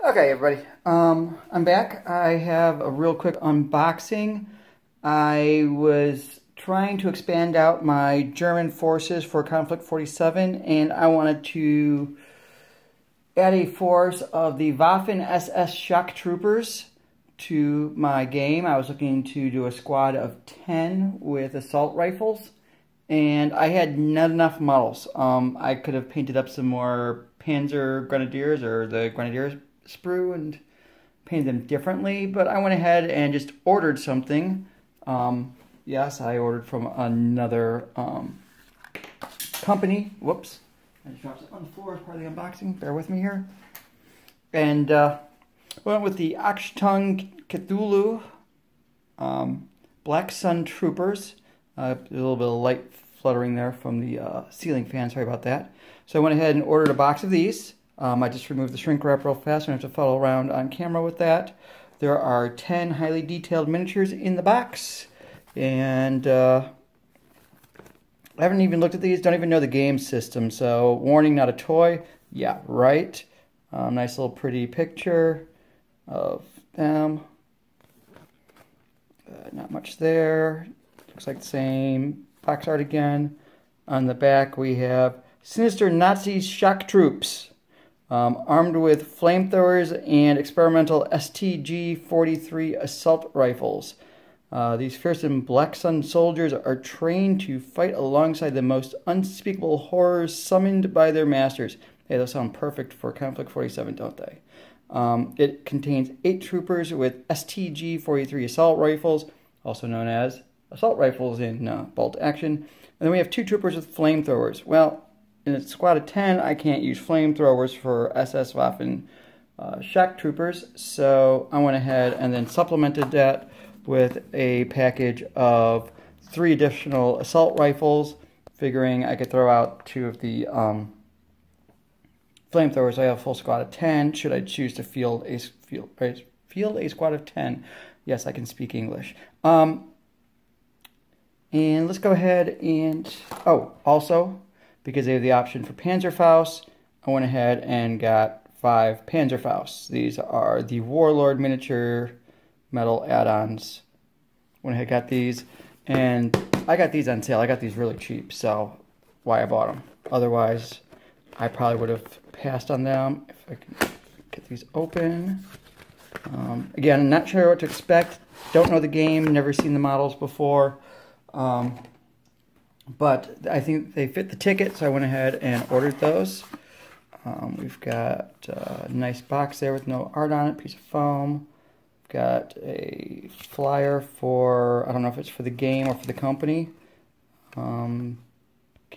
Okay, everybody. I'm back. I have a real quick unboxing. I was trying to expand out my German forces for Konflikt 47, and I wanted to add a force of the Waffen-SS Shocktroopers to my game. I was looking to do a squad of 10 with assault rifles, and I had not enough models. I could have painted up some more Panzer Grenadiers or the Grenadiers sprue and painted them differently, but I went ahead and just ordered something. Yes, I ordered from another company. Whoops. I just dropped it on the floor as part of the unboxing. Bear with me here. And went with the Achtung, Cthulhu Black Sun Troopers. A little bit of light fluttering there from the ceiling fan. Sorry about that. So I went ahead and ordered a box of these. I just removed the shrink wrap real fast. I don't have to follow around on camera with that. There are 10 highly detailed miniatures in the box. And I haven't even looked at these. Don't even know the game system. So, warning, not a toy. Yeah, right. Nice little pretty picture of them. Not much there. Looks like the same box art again. On the back we have sinister Nazi shock troops. Armed with flamethrowers and experimental STG-43 assault rifles. These fearsome Black Sun soldiers are trained to fight alongside the most unspeakable horrors summoned by their masters. Hey, those sound perfect for Konflikt 47, don't they? It contains 8 troopers with STG-43 assault rifles, also known as assault rifles in bolt action. And then we have 2 troopers with flamethrowers. Well, in a squad of 10, I can't use flamethrowers for SS Waffen Shocktroopers, so I went ahead and then supplemented that with a package of 3 additional assault rifles, figuring I could throw out 2 of the flamethrowers. I have a full squad of 10. Should I choose to field a squad of 10? Yes, I can speak English. And let's go ahead and also, because they have the option for Panzerfaust, I went ahead and got 5 Panzerfausts. These are the Warlord miniature metal add-ons. Went ahead and got these, and I got these on sale. I got these really cheap, so why I bought them. Otherwise, I probably would have passed on them. If I can get these open. Again, I'm not sure what to expect. Don't know the game, never seen the models before. But I think they fit the ticket, so I went ahead and ordered those. We've got a nice box there with no art on it, piece of foam. We've got a flyer for, I don't know if it's for the game or for the company. Can't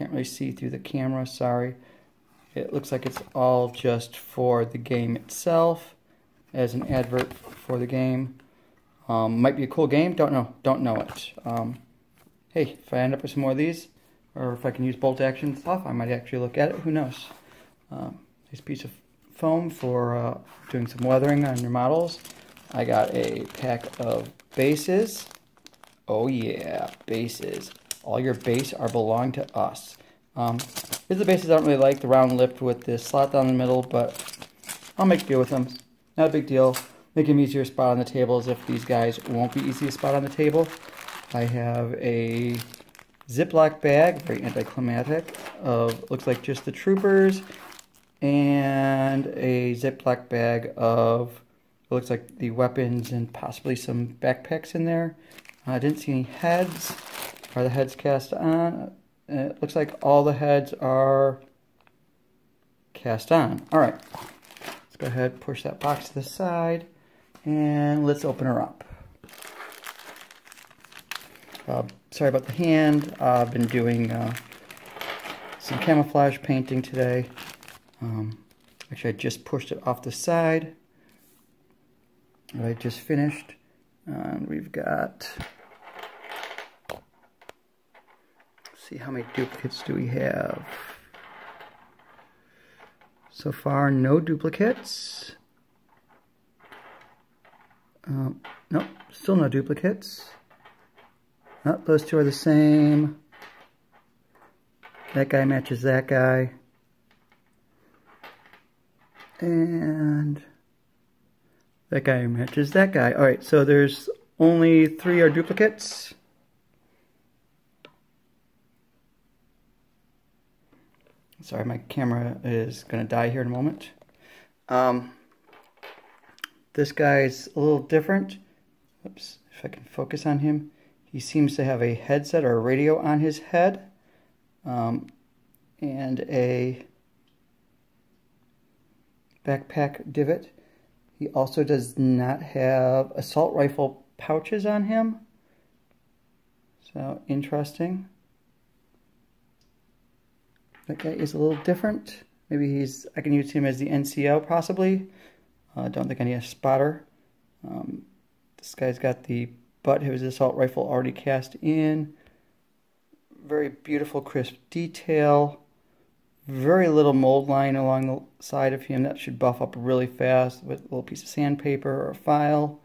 really see through the camera, sorry. It looks like it's all just for the game itself, as an advert for the game. Might be a cool game, don't know it. Hey, if I end up with some more of these, or if I can use bolt action stuff, I might actually look at it. Who knows? Nice piece of foam for doing some weathering on your models. I got a pack of bases. Oh yeah, bases. All your base are belong to us. These are the bases I don't really like, the round lip with the slot down the middle, but I'll make do with them. Not a big deal. Make them easier to spot on the table, as if these guys won't be easy to spot on the table. I have a Ziploc bag, very anticlimactic, of looks like just the troopers, and a Ziploc bag of looks like the weapons and possibly some backpacks in there. I didn't see any heads. Are the heads cast on? It looks like all the heads are cast on. All right, let's go ahead and push that box to the side, and let's open her up. Sorry about the hand. I've been doing some camouflage painting today. Actually, I just pushed it off the side. I just finished. And we've got... Let's see, how many duplicates do we have? So far, no duplicates. Nope, still no duplicates. Oh, those 2 are the same. That guy matches that guy. And That guy matches that guy. Alright, so there's only 3 are duplicates. Sorry, my camera is going to die here in a moment. This guy's a little different. Oops, if I can focus on him. He seems to have a headset or a radio on his head. And a backpack divot. He also does not have assault rifle pouches on him. So, interesting. That guy is a little different. Maybe I can use him as the NCO possibly. I don't think I need a spotter. This guy's got the butt of his assault rifle already cast in. Very beautiful, crisp detail. Very little mold line along the side of him. That should buff up really fast with a little piece of sandpaper or a file.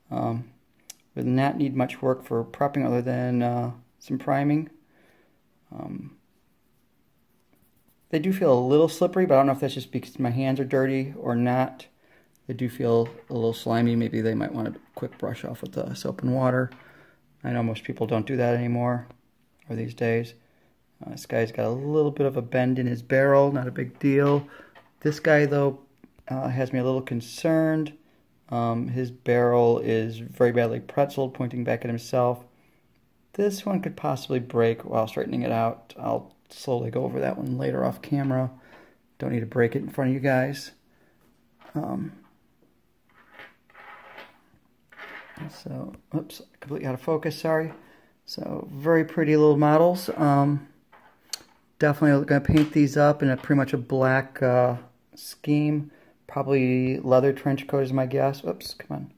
Would not need much work for prepping other than some priming. They do feel a little slippery, but I don't know if that's just because my hands are dirty or not. They do feel a little slimy. Maybe they might want a quick brush off with soap and water. I know most people don't do that anymore, or these days. This guy's got a little bit of a bend in his barrel, not a big deal. This guy, though, has me a little concerned. His barrel is very badly pretzeled, pointing back at himself. This one could possibly break while straightening it out. I'll slowly go over that one later off camera. Don't need to break it in front of you guys. So, oops, completely out of focus, sorry. So, very pretty little models. Definitely going to paint these up in pretty much a black scheme. Probably leather trench coat is my guess. Oops, come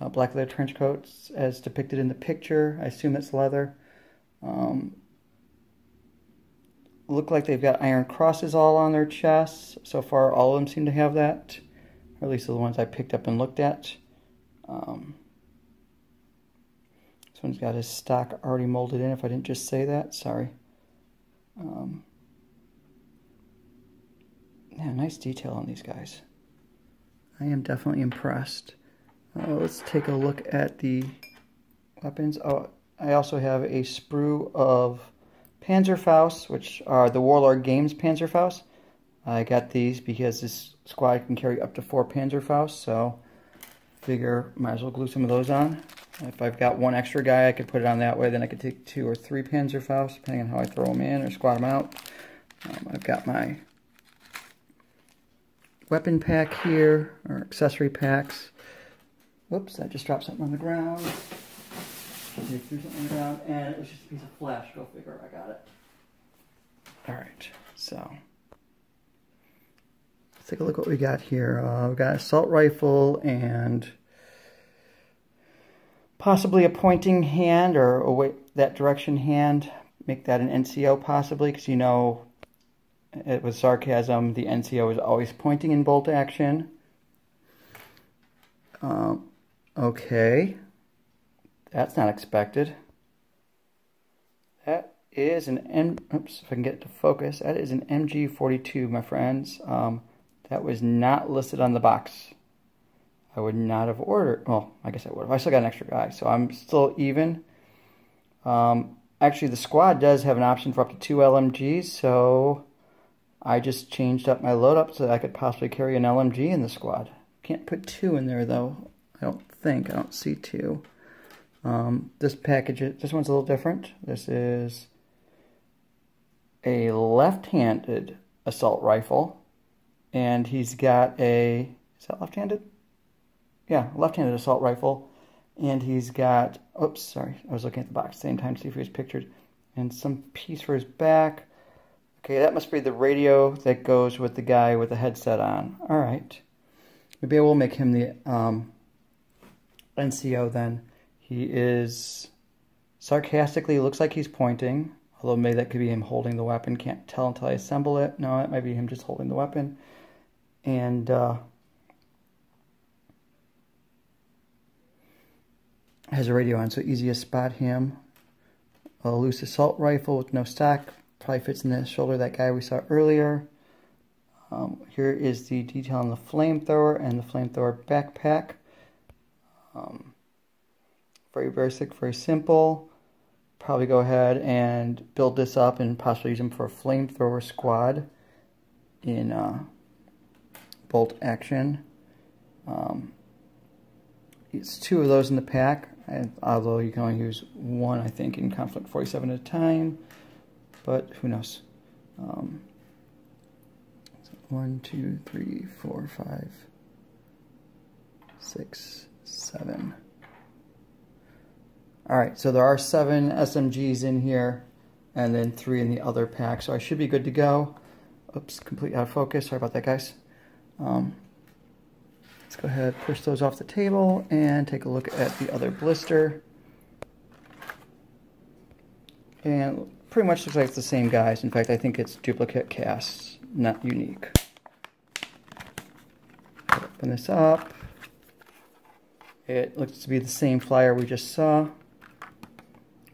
on. Black leather trench coats as depicted in the picture. I assume it's leather. Look like they've got iron crosses all on their chests. So far, all of them seem to have that. Or at least the ones I picked up and looked at. This one's got his stock already molded in, if I didn't just say that. Sorry. Yeah, nice detail on these guys. I am definitely impressed. Let's take a look at the weapons. Oh, I also have a sprue of Panzerfaust, which are the Warlord Games Panzerfaust. I got these because this squad can carry up to 4 Panzerfaust, so figure might as well glue some of those on. If I've got one extra guy, I could put it on that way. Then I could take 2 or 3 Panzerfaust, depending on how I throw them in or squat them out. I've got my weapon pack here, or accessory packs. Whoops, I just dropped something on the ground. I threw something on the ground, and it was just a piece of flash. Go figure, I got it. Alright, so let's take a look what we got here. We've got assault rifle and possibly a pointing hand or away that direction hand. Make that an NCO possibly, because you know, with sarcasm, the NCO is always pointing in bolt action. Okay, that's not expected. That is an oops, if I can get it to focus, that is an MG42, my friends. That was not listed on the box. I would not have ordered, well, I guess I would have. I still got an extra guy, so I'm still even. Actually, the squad does have an option for up to 2 LMGs, so I just changed up my load up so that I could possibly carry an LMG in the squad. Can't put 2 in there, though. I don't think. I don't see 2. This package, this one's a little different. This is a left-handed assault rifle, and he's got a, is that left-handed? Yeah, left-handed assault rifle, and he's got, oops, sorry, I was looking at the box at the same time to see if he was pictured, and some piece for his back. Okay, that must be the radio that goes with the guy with the headset on. All right, maybe I will make him the NCO then. He is sarcastically, looks like he's pointing, although maybe that could be him holding the weapon. Can't tell until I assemble it. No, that might be him just holding the weapon. And has a radio on, so easy to spot him. A loose assault rifle with no stock. Probably fits in the shoulder of that guy we saw earlier. Here is the detail on the Flamethrower and the Flamethrower backpack. Very basic, very simple. Probably go ahead and build this up and possibly use them for a Flamethrower squad in bolt action. It's 2 of those in the pack, although you can only use 1, I think, in Konflikt 47 at a time, but who knows. 1, 2, 3, 4, 5, 6, 7. Alright, so there are 7 SMGs in here, and then 3 in the other pack, so I should be good to go. Oops, completely out of focus. Sorry about that, guys. Let's go ahead, push those off the table, and take a look at the other blister. And pretty much looks like it's the same guys. In fact, I think it's duplicate casts, not unique. Open this up. It looks to be the same flyer we just saw.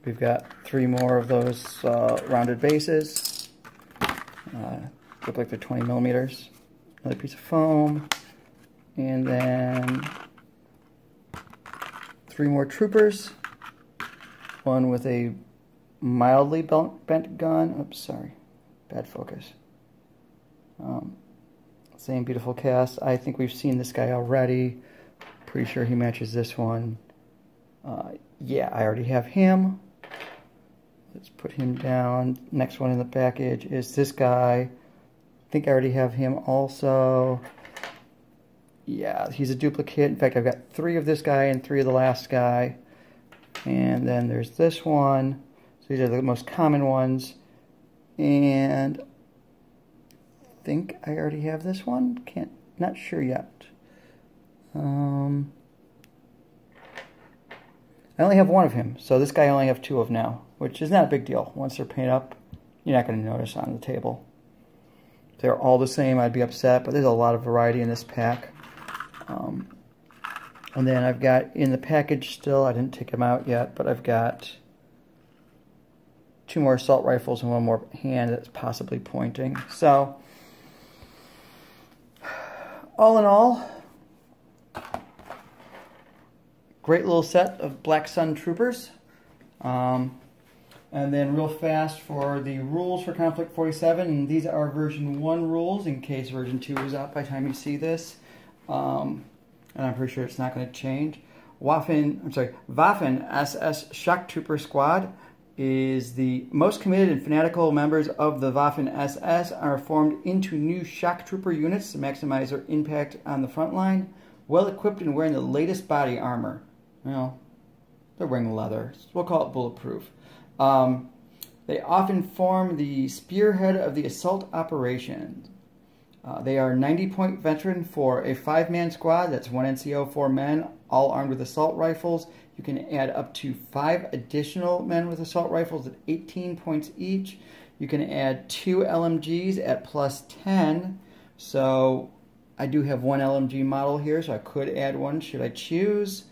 We've got 3 more of those rounded bases. Look like they're 20 millimeters. Another piece of foam. And then 3 more troopers. One with a mildly bent gun. Oops, sorry. Bad focus. Same beautiful cast. I think we've seen this guy already. Pretty sure he matches this one. Yeah, I already have him. Let's put him down. Next one in the package is this guy. I think I already have him also. Yeah, he's a duplicate. In fact, I've got 3 of this guy and 3 of the last guy. And then there's this one. So these are the most common ones. And I think I already have this one. Not sure yet. I only have 1 of him. So this guy I only have 2 of now, which is not a big deal. Once they're painted up, you're not going to notice on the table. If they're all the same, I'd be upset, but there's a lot of variety in this pack. And then I've got in the package still, I didn't take them out yet, but I've got 2 more assault rifles and 1 more hand that's possibly pointing. So, all in all, great little set of Black Sun Troopers. And then real fast for the rules for Konflikt 47, and these are version 1 rules in case version 2 is out by the time you see this. And I'm pretty sure it's not going to change. Waffen-SS Shocktrooper Squad is the most committed and fanatical members of the Waffen-SS are formed into new Shocktrooper units to maximize their impact on the front line, well equipped and wearing the latest body armor. Well, they're wearing leather. We'll call it bulletproof. They often form the spearhead of the assault operations. They are 90-point veteran for a 5-man squad. That's 1 NCO, 4 men, all armed with assault rifles. You can add up to 5 additional men with assault rifles at 18 points each. You can add 2 LMGs at plus 10. So I do have 1 LMG model here, so I could add 1 should I choose.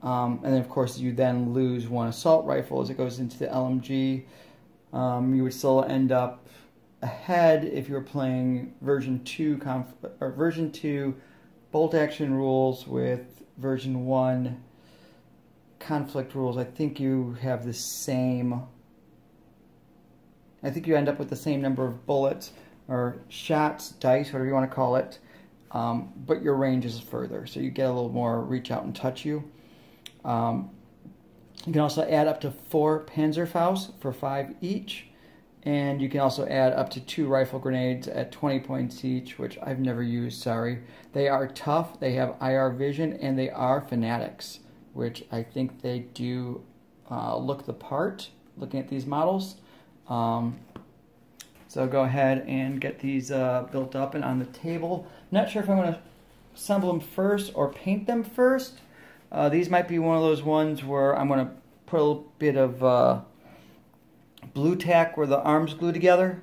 And then, of course, you then lose 1 assault rifle as it goes into the LMG. You would still end up ahead if you were playing version 2 bolt action rules with version 1 conflict rules. I think you have the same. I think you end up with the same number of bullets or shots, dice, whatever you want to call it, but your range is further, so you get a little more reach out and touch you. You can also add up to 4 Panzerfaust for 5 each. And you can also add up to 2 rifle grenades at 20 points each, which I've never used, sorry. They are tough, they have IR vision, and they are fanatics, which I think they do look the part, looking at these models. So go ahead and get these built up and on the table. Not sure if I'm going to assemble them first or paint them first. These might be one of those ones where I'm going to put a little bit of blue tack where the arms glue together,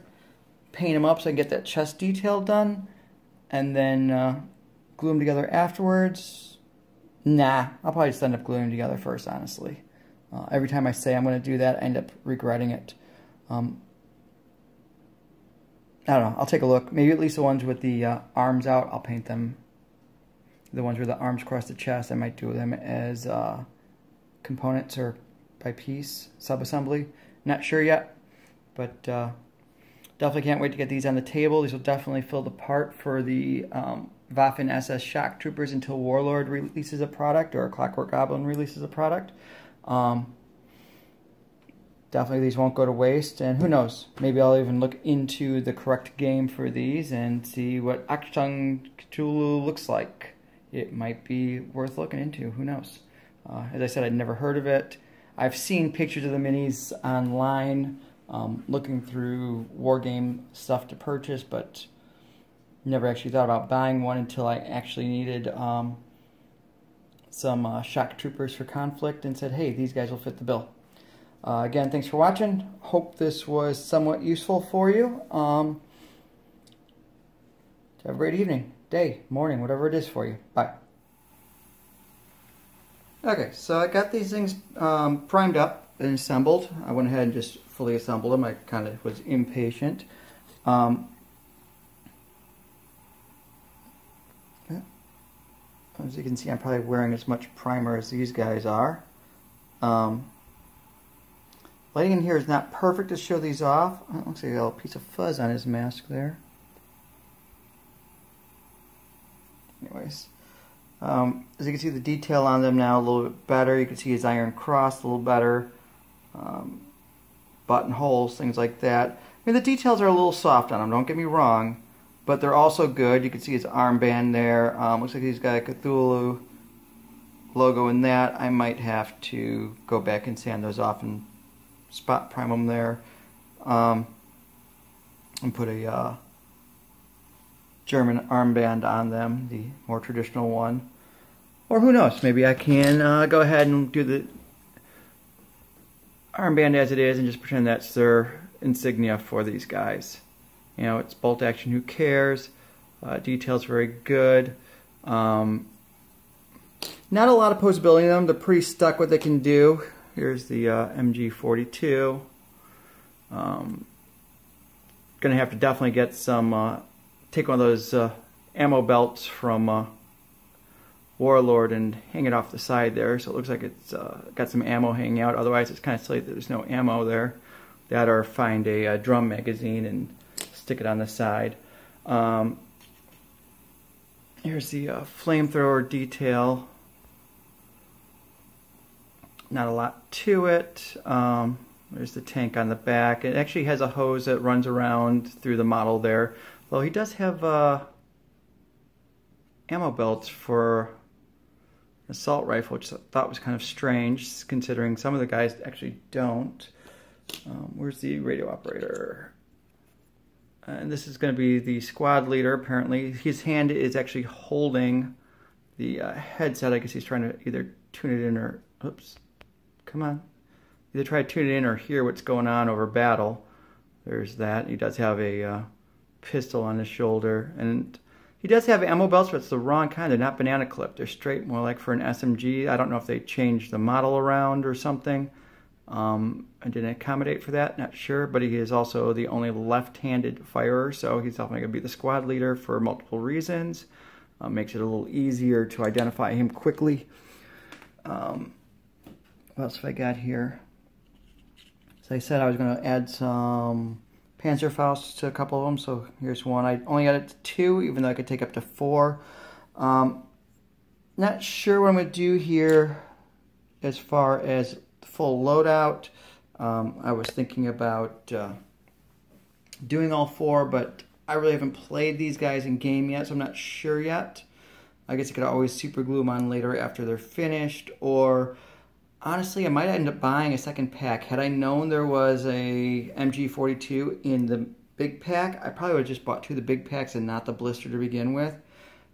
paint them up so I can get that chest detail done, and then glue them together afterwards. Nah, I'll probably just end up gluing them together first, honestly. Every time I say I'm going to do that, I end up regretting it. I don't know. I'll take a look. Maybe at least the ones with the arms out, I'll paint them. The ones where the arms cross the chest, I might do them as components or by piece, sub-assembly. Not sure yet, but definitely can't wait to get these on the table. These will definitely fill the part for the Waffen-SS Shocktroopers until Warlord releases a product or Clockwork Goblin releases a product. Definitely these won't go to waste, and who knows, maybe I'll even look into the correct game for these and see what Achtung, Cthulhu looks like. It might be worth looking into, who knows. As I said, I'd never heard of it. I've seen pictures of the minis online, looking through wargame stuff to purchase, but never actually thought about buying one until I actually needed some shock troopers for Konflikt and said, hey, these guys will fit the bill. Again, thanks for watching. Hope this was somewhat useful for you. Have a great evening, day, morning, whatever it is for you. Bye. Okay, so I got these things primed up and assembled. I went ahead and just fully assembled them. I kind of was impatient. As you can see, I'm probably wearing as much primer as these guys are. Lighting in here is not perfect to show these off. It looks like a little piece of fuzz on his mask there. Anyways, as you can see, the detail on them now a little bit better. You can see his iron cross a little better. Buttonholes, things like that. I mean, the details are a little soft on them, don't get me wrong, but they're also good. You can see his armband there. Looks like he's got a Cthulhu logo in that. I might have to go back and sand those off and spot prime them there, and put a German armband on them, the more traditional one. Or who knows, maybe I can go ahead and do the armband as it is and just pretend that's their insignia for these guys. You know, it's bolt action, who cares? Details very good. Not a lot of posability in them. They're pretty stuck what they can do. Here's the MG42. Gonna have to definitely get some, take one of those ammo belts from Warlord and hang it off the side there, so it looks like it's got some ammo hanging out. Otherwise, it's kind of silly that there's no ammo there. That or find a drum magazine and stick it on the side. Here's the flamethrower detail. Not a lot to it. There's the tank on the back. It actually has a hose that runs around through the model there. Though he does have ammo belts for an assault rifle, which I thought was kind of strange, considering some of the guys actually don't. Where's the radio operator? And this is going to be the squad leader, apparently. His hand is actually holding the headset. I guess he's trying to either tune it in or... Oops. Come on. Either try to tune it in or hear what's going on over battle. There's that. He does have a pistol on his shoulder. And he does have ammo belts, but it's the wrong kind. They're not banana clipped. They're straight, more like for an SMG. I don't know if they changed the model around or something. I didn't accommodate for that, not sure. But he is also the only left-handed firer, so he's definitely going to be the squad leader for multiple reasons. Makes it a little easier to identify him quickly. What else have I got here? As I said, I was going to add some Panzerfaust to a couple of them, so here's one. I only got it to 2, even though I could take up to 4. Not sure what I'm going to do here as far as the full loadout. I was thinking about doing all 4, but I really haven't played these guys in game yet, so I'm not sure yet. I guess I could always super glue them on later after they're finished, or honestly, I might end up buying a second pack. Had I known there was a MG42 in the big pack, I probably would have just bought 2 of the big packs and not the blister to begin with,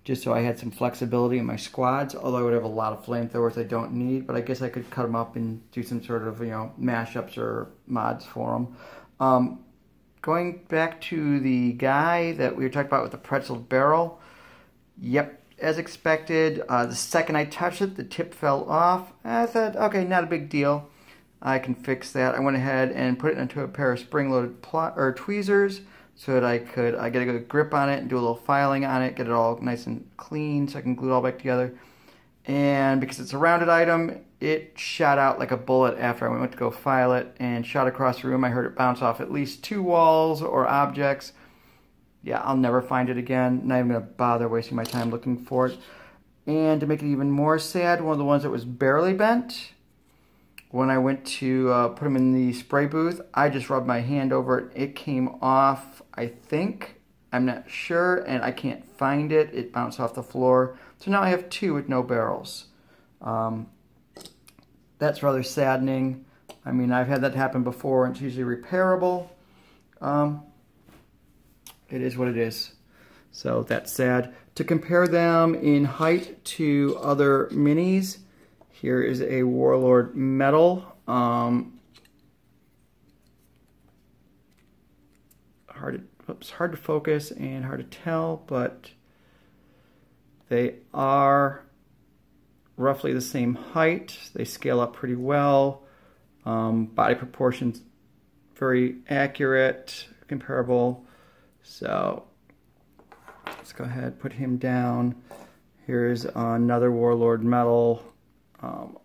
just so I had some flexibility in my squads, although I would have a lot of flamethrowers I don't need, but I guess I could cut them up and do some sort of, you know, mashups or mods for them. Going back to the guy that we were talking about with the pretzel barrel, yep. As expected, the second I touched it, the tip fell off. I thought, okay, not a big deal. I can fix that. I went ahead and put it into a pair of spring-loaded tweezers, so that I get a good grip on it and do a little filing on it, get it all nice and clean so I can glue it all back together. And because it's a rounded item, it shot out like a bullet after I went to go file it and shot across the room. I heard it bounce off at least 2 walls or objects. Yeah, I'll never find it again. Not even going to bother wasting my time looking for it. And to make it even more sad, one of the ones that was barely bent, when I went to put them in the spray booth, I just rubbed my hand over it. It came off, I think. I'm not sure, and I can't find it. It bounced off the floor. So now I have 2 with no barrels. That's rather saddening. I mean, I've had that happen before, and it's usually repairable. It is what it is. So that's sad. To compare them in height to other minis, here is a Warlord Metal. Hard to focus and hard to tell, but they are roughly the same height. They scale up pretty well. Body proportions very accurate, comparable. So let's go ahead, put him down. Here's another Warlord Metal,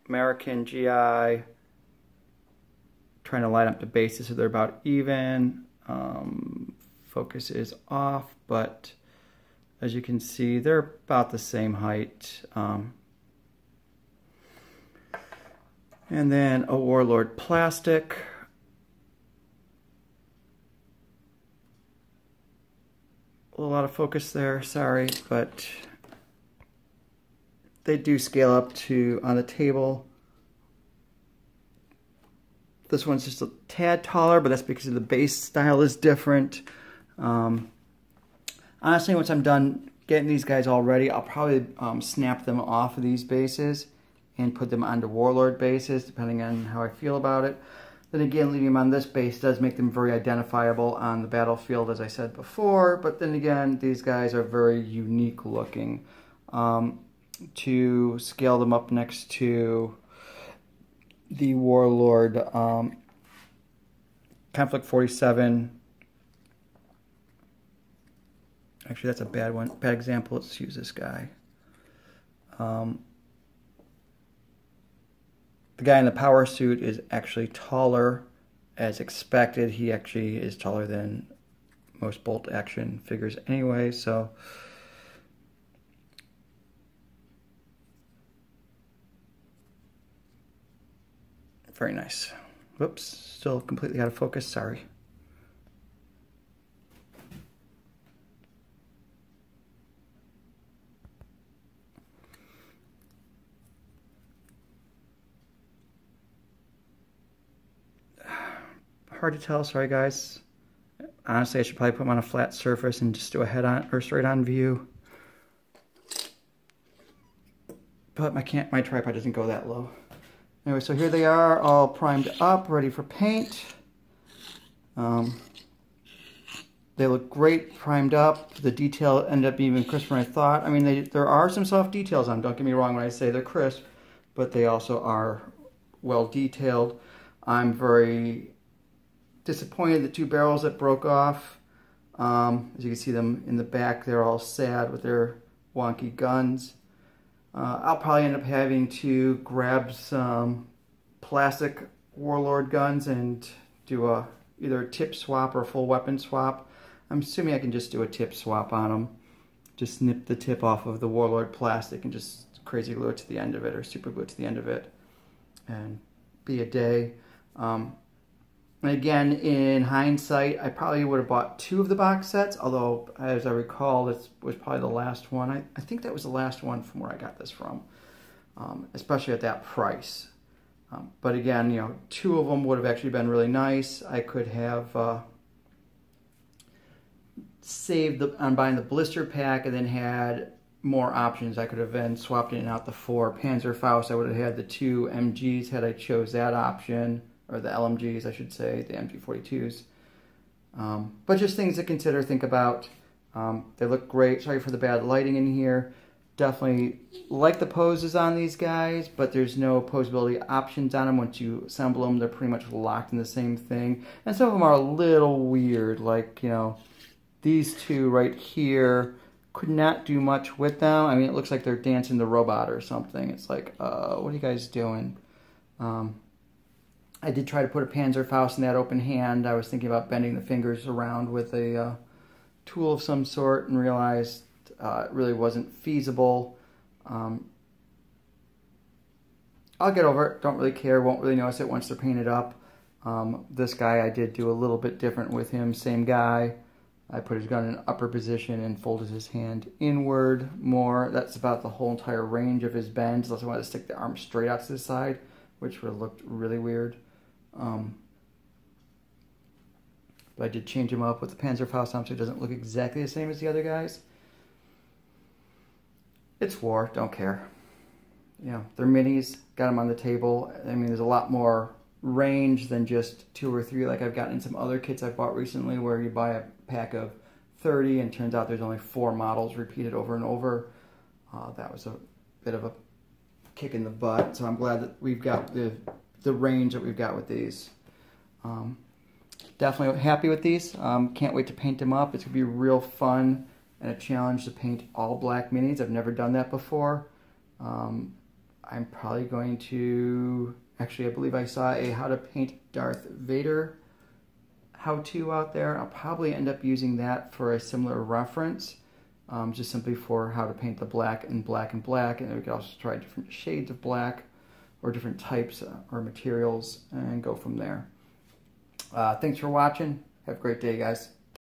American GI. Trying to line up the bases so they're about even. Focus is off, but as you can see, they're about the same height. And then a Warlord Plastic. A lot of focus there, sorry, but they do scale up to on the table. This one's just a tad taller, but that's because the base style is different. Honestly, once I'm done getting these guys all ready, I'll probably snap them off of these bases and put them onto Warlord bases, depending on how I feel about it. Then again, leaving them on this base does make them very identifiable on the battlefield, as I said before. But then again, these guys are very unique looking. To scale them up next to the Warlord Konflikt 47. Actually, that's a bad one. Bad example. Let's use this guy. The guy in the power suit is actually taller, as expected. He actually is taller than most bolt action figures anyway, so very nice. Whoops, still completely out of focus, sorry. Hard to tell, sorry guys. Honestly, I should probably put them on a flat surface and just do a head-on or straight-on view. But my tripod doesn't go that low. Anyway, so here they are, all primed up, ready for paint. They look great, primed up. The detail ended up being even crisper than I thought. I mean, there are some soft details on them. Don't get me wrong when I say they're crisp, but they also are well detailed. I'm very disappointed the 2 barrels that broke off. As you can see them in the back, they're all sad with their wonky guns. I'll probably end up having to grab some plastic Warlord guns and do either a tip swap or a full weapon swap. I'm assuming I can just do a tip swap on them. Just snip the tip off of the Warlord plastic and just crazy glue it to the end of it, or super glue it to the end of it, and be a day. And again, in hindsight, I probably would have bought 2 of the box sets, although, as I recall, this was probably the last one. I think that was the last one from where I got this from, especially at that price. But again, you know, 2 of them would have actually been really nice. I could have saved on buying the blister pack and then had more options. I could have then swapped in and out the 4 Panzerfaust. I would have had the 2 MGs had I chose that option. Or the LMGs, I should say, the MG42s. But just things to consider, think about. They look great. Sorry for the bad lighting in here. Definitely like the poses on these guys, but there's no posability options on them. Once you assemble them, they're pretty much locked in the same thing. And some of them are a little weird, like, you know, these two right here, could not do much with them. I mean, it looks like they're dancing the robot or something. It's like, what are you guys doing? I did try to put a Panzerfaust in that open hand. I was thinking about bending the fingers around with a tool of some sort and realized it really wasn't feasible. I'll get over it. Don't really care. Won't really notice it once they're painted up. This guy, I did do a little bit different with him. Same guy. I put his gun in upper position and folded his hand inward more. That's about the whole entire range of his bends. Unless I wanted to stick the arm straight out to the side, which would have looked really weird. But I did change him up with the Panzerfaust on so it doesn't look exactly the same as the other guys. It's war. Don't care. You know, they're minis. Got them on the table. I mean, there's a lot more range than just 2 or 3 like I've gotten in some other kits I've bought recently where you buy a pack of 30 and turns out there's only 4 models repeated over and over. That was a bit of a kick in the butt, so I'm glad that we've got the range that we've got with these. Definitely happy with these. Can't wait to paint them up. It's going to be real fun and a challenge to paint all black minis. I've never done that before. I'm probably going to... Actually, I believe I saw a how to paint Darth Vader how-to out there. I'll probably end up using that for a similar reference, just simply for how to paint the black and black and black. And we could also try different shades of black or different types or materials and go from there. Thanks for watching. Have a great day, guys.